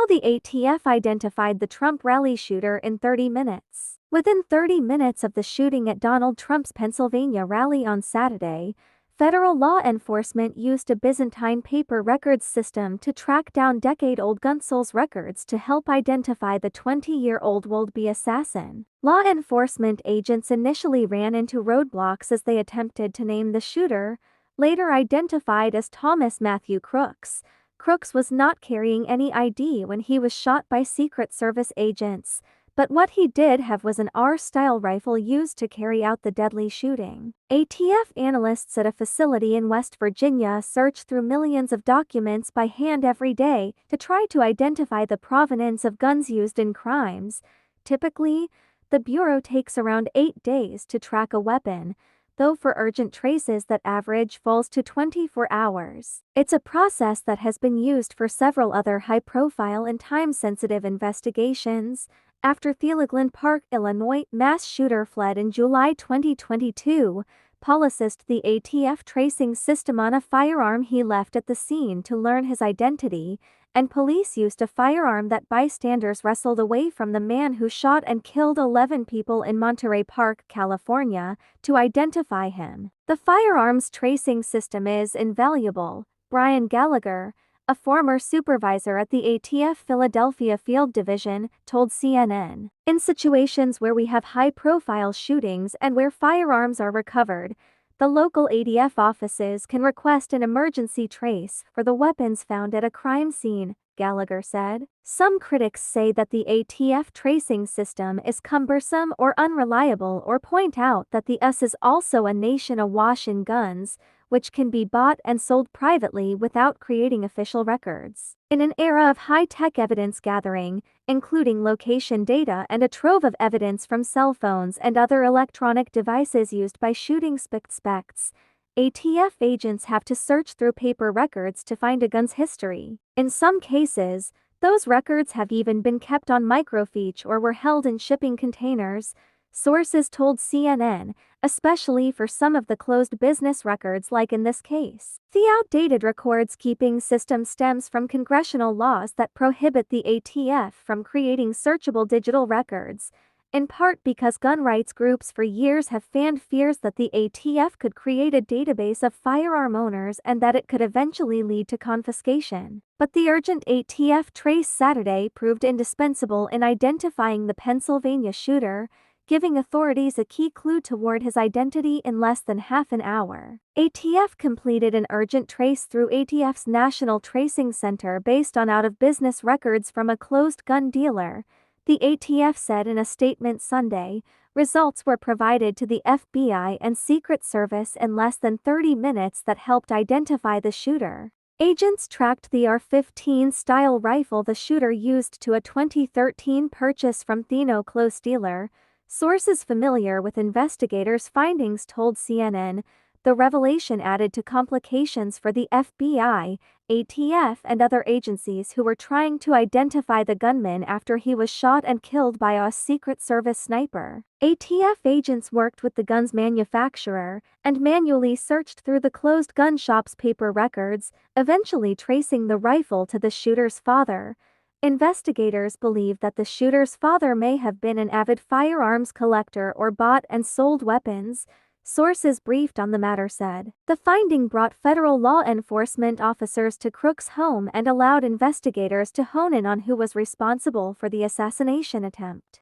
the ATF identified the Trump rally shooter in 30 minutes. Within 30 minutes of the shooting at Donald Trump's Pennsylvania rally on Saturday, federal law enforcement used a Byzantine paper records system to track down decade-old Gunsel's records to help identify the 20-year-old would-be assassin. Law enforcement agents initially ran into roadblocks as they attempted to name the shooter, later identified as Thomas Matthew Crooks. Crooks was not carrying any ID when he was shot by Secret Service agents, but what he did have was an R-style rifle used to carry out the deadly shooting. ATF analysts at a facility in West Virginia search through millions of documents by hand every day to try to identify the provenance of guns used in crimes. Typically, the Bureau takes around 8 days to track a weapon, though for urgent traces that average falls to 24 hours. It's a process that has been used for several other high-profile and time-sensitive investigations. After Theogland Park, Illinois, mass shooter fled in July 2022, policed the ATF tracing system on a firearm he left at the scene to learn his identity, and police used a firearm that bystanders wrestled away from the man who shot and killed 11 people in Monterey Park, California, to identify him. The firearms tracing system is invaluable, Brian Gallagher, a former supervisor at the ATF Philadelphia Field Division, told CNN. In situations where we have high-profile shootings and where firearms are recovered, the local ATF offices can request an emergency trace for the weapons found at a crime scene, Gallagher said. Some critics say that the ATF tracing system is cumbersome or unreliable, or point out that the US is also a nation awash in guns, which can be bought and sold privately without creating official records. In an era of high-tech evidence gathering, including location data and a trove of evidence from cell phones and other electronic devices used by shooting suspects, ATF agents have to search through paper records to find a gun's history. In some cases, those records have even been kept on microfiche or were held in shipping containers, sources told CNN, especially for some of the closed business records like in this case. The outdated records keeping system stems from congressional laws that prohibit the ATF from creating searchable digital records, in part because gun rights groups for years have fanned fears that the ATF could create a database of firearm owners and that it could eventually lead to confiscation. But the urgent ATF trace Saturday proved indispensable in identifying the Pennsylvania shooter, giving authorities a key clue toward his identity in less than half an hour. ATF completed an urgent trace through ATF's National Tracing Center based on out-of-business records from a closed gun dealer, the ATF said in a statement Sunday. Results were provided to the FBI and Secret Service in less than 30 minutes that helped identify the shooter. Agents tracked the AR-15 style rifle the shooter used to a 2013 purchase from Theno close dealer. Sources familiar with investigators' findings told CNN. The revelation added to complications for the FBI, ATF, and other agencies who were trying to identify the gunman after he was shot and killed by a Secret Service sniper. ATF agents worked with the gun's manufacturer and manually searched through the closed gun shop's paper records, eventually tracing the rifle to the shooter's father. Investigators believe that the shooter's father may have been an avid firearms collector or bought and sold weapons, sources briefed on the matter said. The finding brought federal law enforcement officers to Crooks' home and allowed investigators to hone in on who was responsible for the assassination attempt.